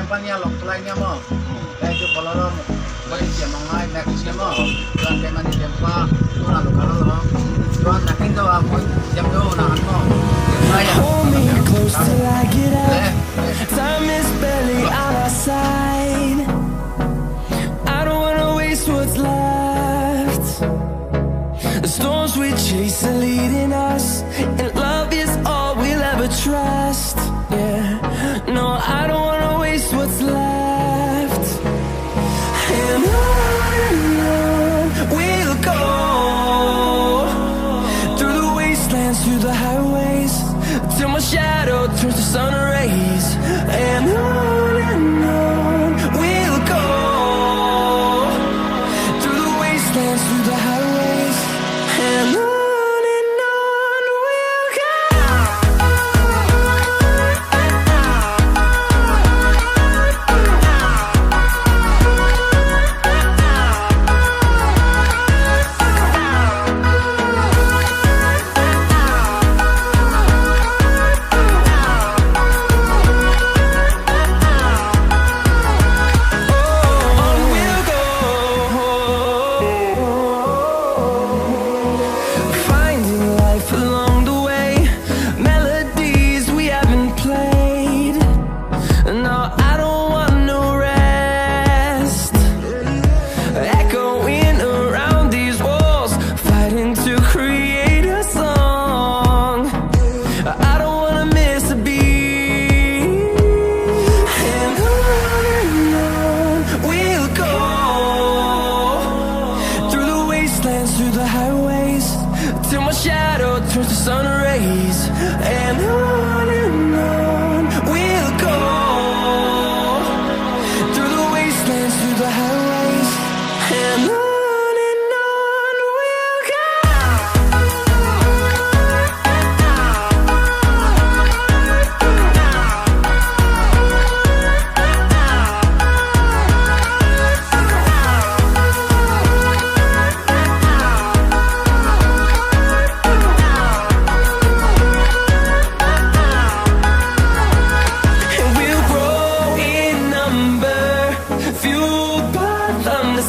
kampanya long tulai nya mo. Dai tu poloro bagi dia mangai nak dia mo. Tuan keman dia pa tuan lu kalau ro. Tuan nak kita aku jam do na mo. Hold me close till I get up. Time is barely on our side. I don't wanna waste what's left. The storms we chase are leading us, and love is all we'll ever trust. Yeah, no, I don't wanna waste what's left. And on we'll go, through the wastelands, through the highways, till my shadow turns to sun rays. And on we'll go, through the wastelands, through the highways, and on we'll go. Through the highways, till my shadow turns to sun rays. And on we'll go, through the wastelands, through the highways, and on we'll go.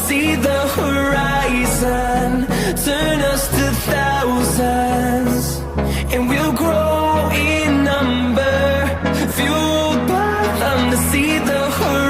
See the horizon, turn us to thousands, and we'll grow in number, fueled by them to see the horizon.